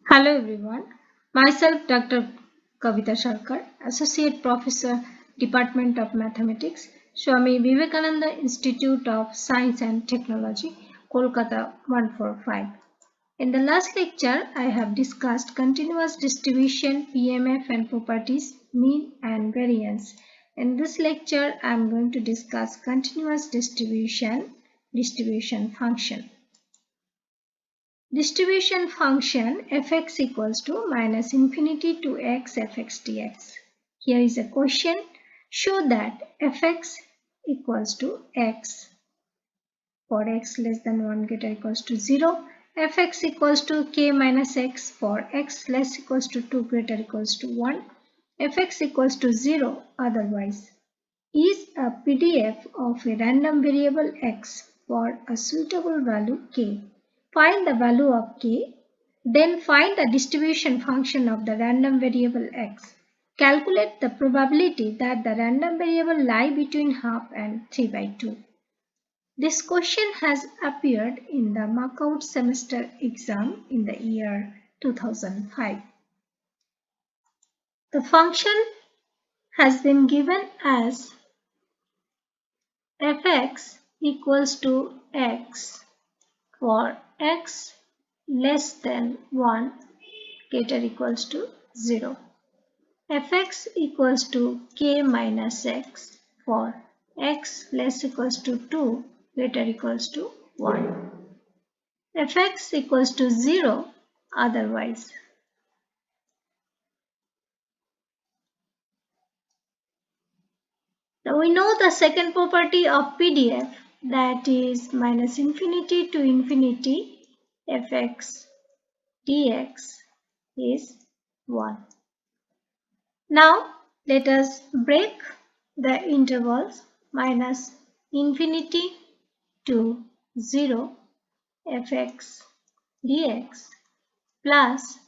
Hello everyone. Myself Dr. Kavita Sharkar, Associate Professor, Department of Mathematics, Swami Vivekananda Institute of Science and Technology, Kolkata 145. In the last lecture, I have discussed continuous distribution, PMF and properties, mean and variance. In this lecture, I am going to discuss continuous distribution function. Distribution function fx equals to minus infinity to x fx dx. Here is a question. Show that fx equals to x for x less than 1 greater equals to 0. Fx equals to k minus x for x less equals to 2 greater equals to 1. Fx equals to 0 otherwise. Is a PDF of a random variable x for a suitable value k. Find the value of k, then find the distribution function of the random variable x. Calculate the probability that the random variable lie between half and 3 by 2. This question has appeared in the markout semester exam in the year 2005. The function has been given as fx equals to x for x less than 1 greater equals to 0. Fx equals to k minus x for x less equals to 2 greater equals to 1. Fx equals to 0 otherwise. Now we know the second property of PDF, that is minus infinity to infinity fx dx is 1. Now let us break the intervals minus infinity to 0 fx dx plus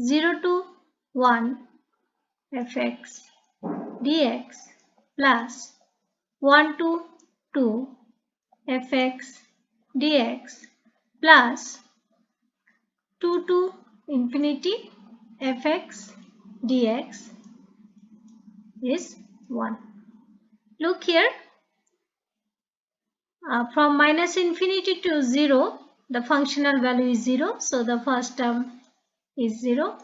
0 to 1 fx dx plus 1 to 2 fx dx plus 2 to infinity fx dx is 1. Look here, from minus infinity to 0, the functional value is 0, so the first term is 0.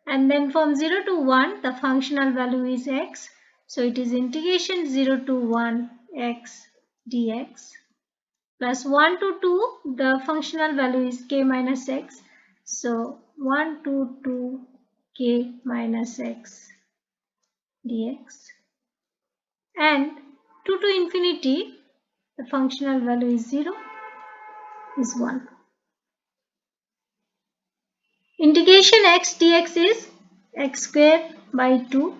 And then from 0 to 1, the functional value is x, so it is integration 0 to 1 x dx plus 1 to 2, the functional value is k minus x, so 1 to 2 k minus x dx, and 2 to infinity, the functional value is 0, is 1. Integration x dx is x square by 2,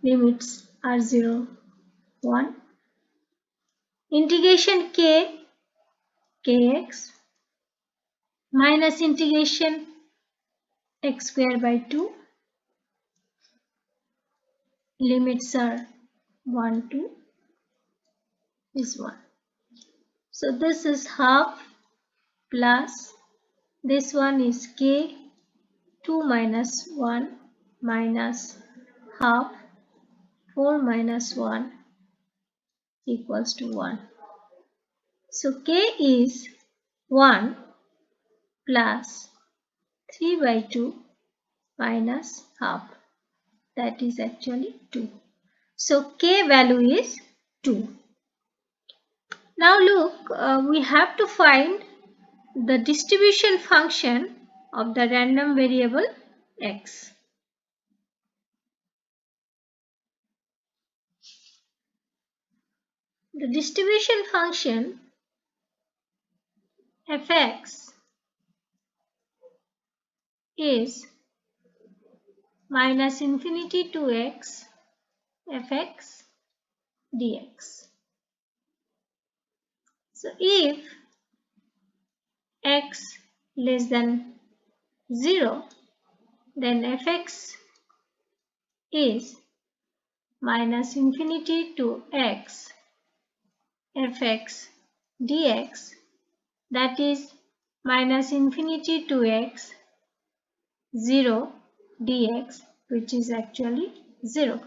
limits are 0, 1. Integration k, kx minus integration x square by 2, limits are 1 to is 1. So this is half plus this one is k 2 minus 1 minus half 4 minus 1 equals to 1. So k is 1 plus 3 by 2 minus half, that is actually 2. So k value is 2. Now look, we have to find the distribution function of the random variable x. The distribution function fx is minus infinity to x fx dx. So if x less than 0, then fx is minus infinity to x fx dx, that is minus infinity to x 0 dx, which is actually 0.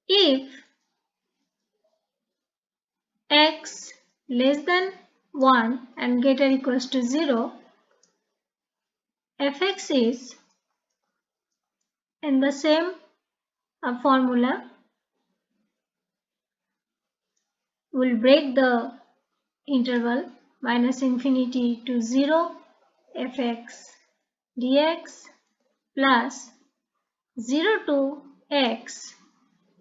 If x less than 1 and greater equals to 0, fx is in the same formula, will break the interval minus infinity to 0 fx dx plus 0 to x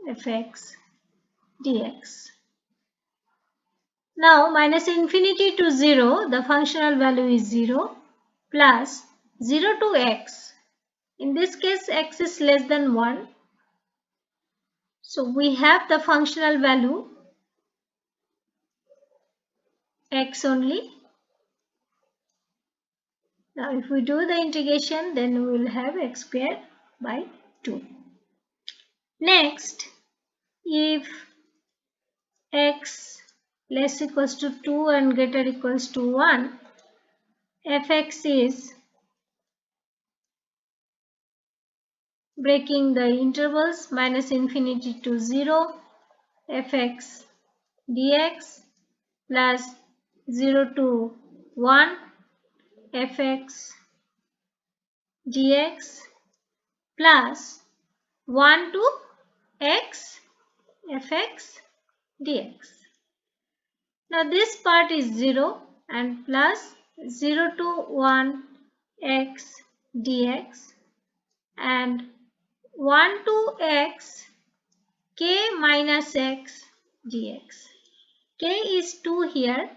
fx dx. Now minus infinity to 0, the functional value is 0 plus 0 to x. In this case x is less than 1. So we have the functional value x only. Now if we do the integration, then we will have x squared by 2. Next, if x less equals to 2 and greater equals to 1, fx is breaking the intervals minus infinity to 0 fx dx plus 0 to 1 fx dx plus 1 to x fx dx. Now this part is 0 and plus 0 to 1 x dx and 1 to x k minus x dx. K is 2 here,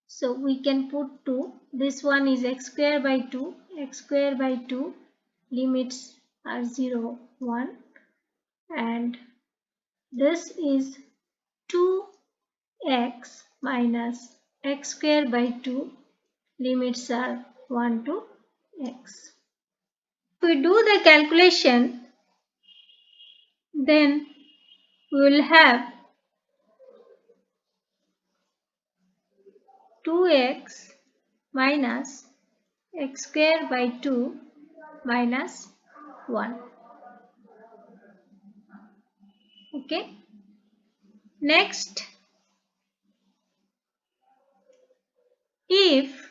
so we can put 2. This one is x square by 2. X square by 2 limits are 0, 1, and this is 2x minus x square by 2, limits are 1 to x. If we do the calculation, then we will have 2x minus x square by 2 minus 1. Okay. Next, if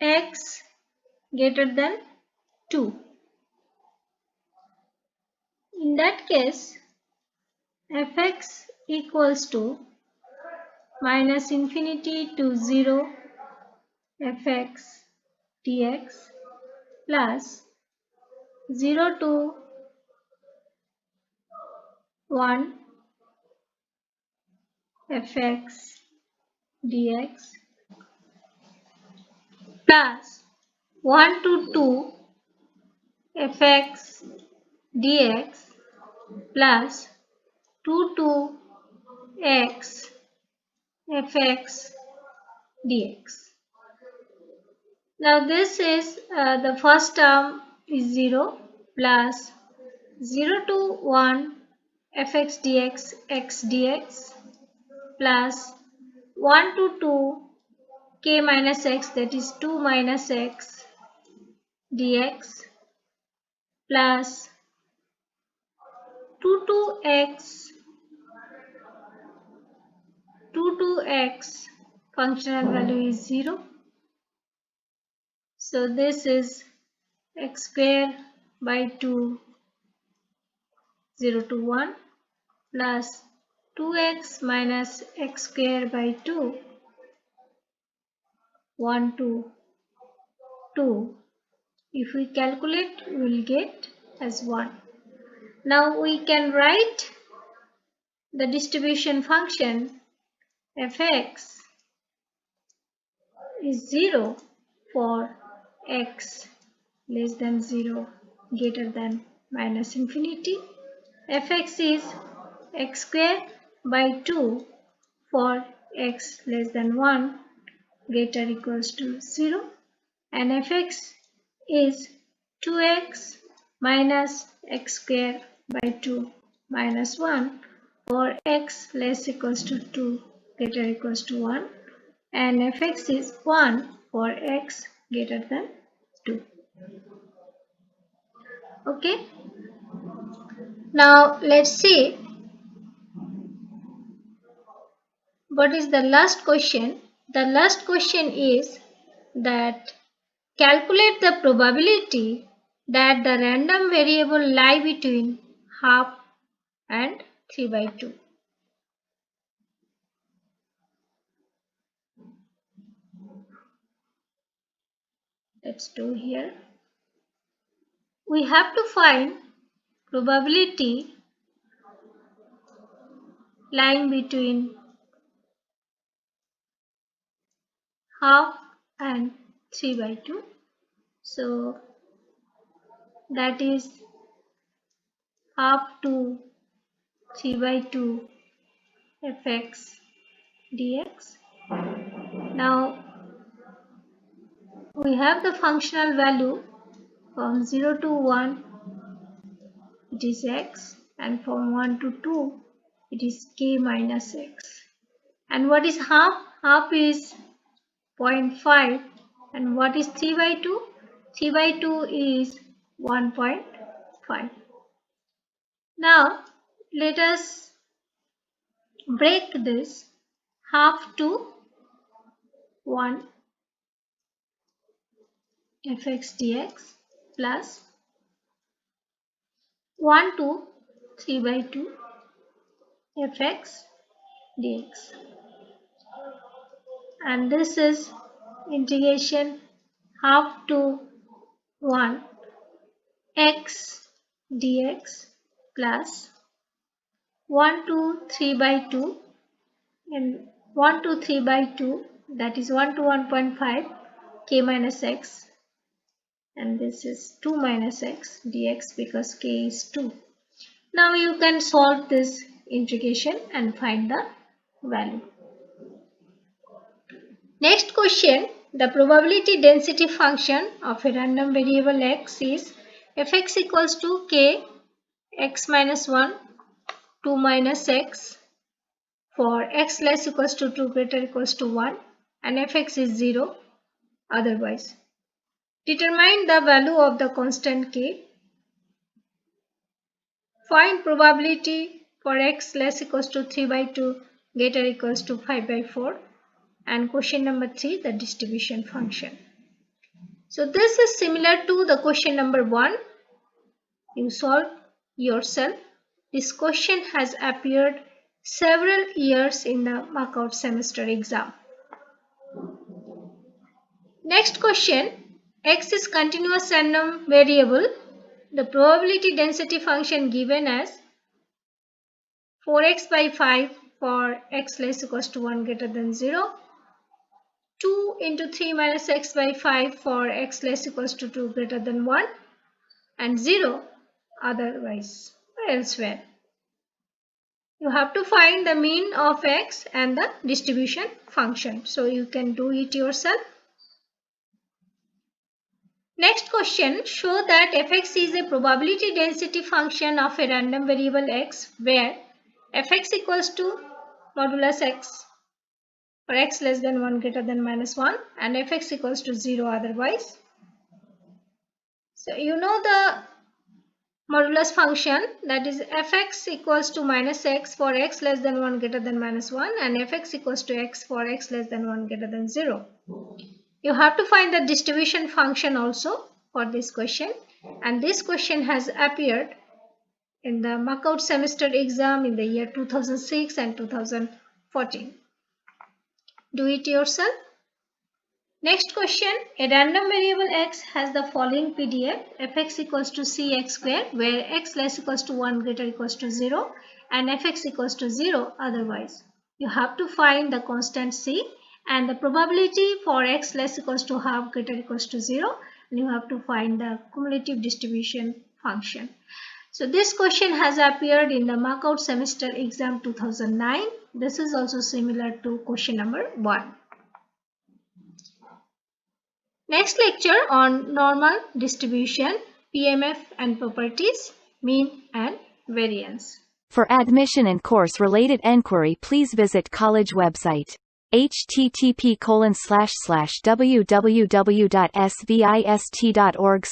x greater than 2, in that case fx equals to minus infinity to 0 fx dx plus 0 to 1 fx dx plus 1 to 2 fx dx plus 2 to x fx dx. Now this is the first term is 0 plus 0 to 1 fx dx x dx plus 1 to 2 k minus x, that is 2 minus x dx plus 2 to x functional value is 0. So this is x square by 2 0 to 1 plus 2x minus x square by 2 1 to 2. If we calculate, we will get as 1. Now we can write the distribution function fx is 0 for x less than 0 greater than minus infinity. Fx is x square by 2 for x less than 1 greater equals to 0, and fx is 2x minus x square by 2 minus 1 for x less equals to 2 greater or equals to 1 and fx is 1 for x greater than 2. Okay. Now let's see what is the last question. The last question is that calculate the probability that the random variable lie between half and 3 by 2. Let's do here. We have to find probability lying between half and 3 by 2. So that is half to 3 by 2 fx dx. Now we have the functional value from 0 to 1 it is x and from 1 to 2 it is k minus x. And what is half? Half is 0.5 and what is 3 by 2? 3 by 2 is 1.5. Now let us break this half to 1 fx dx plus 1 to 3 by 2 fx dx, and this is integration half to 1 x dx plus 1 to 3 by 2 and 1 to 3 by 2 that is 1 to 1.5 k minus x, and this is 2 minus x dx because k is 2. Now you can solve this integration and find the value. Next question, the probability density function of a random variable x is fx equals to k x minus 1 2 minus x for x less equals to 2 greater equals to 1 and fx is 0 otherwise. Determine the value of the constant k. Find probability for x less equals to 3 by 2 greater equals to 5 by 4. And question number 3, the distribution function. So this is similar to the question number 1. You solve yourself. This question has appeared several years in the markout semester exam. Next question, x is continuous random variable. The probability density function given as 4x by 5 for x less equals to 1 greater than 0. 2 into 3 minus x by 5 for x less equals to 2 greater than 1 and 0 otherwise or elsewhere. You have to find the mean of x and the distribution function. So you can do it yourself. Next question, show that fx is a probability density function of a random variable x where fx equals to modulus x for x less than 1 greater than minus 1 and fx equals to 0 otherwise. So you know the modulus function, that is fx equals to minus x for x less than 1 greater than minus 1 and fx equals to x for x less than 1 greater than 0. You have to find the distribution function also for this question, and this question has appeared in the markout semester exam in the year 2006 and 2014. Do it yourself. Next question, a random variable x has the following PDF, fx equals to cx square where x less equals to 1 greater equals to 0 and fx equals to 0 otherwise. You have to find the constant c and the probability for x less equals to half greater equals to 0, and you have to find the cumulative distribution function. So this question has appeared in the markout semester exam 2009. This is also similar to question number 1. Next lecture on normal distribution, PMF and properties, mean and variance. For admission and course-related enquiry, please visit college website http://www.svist.org/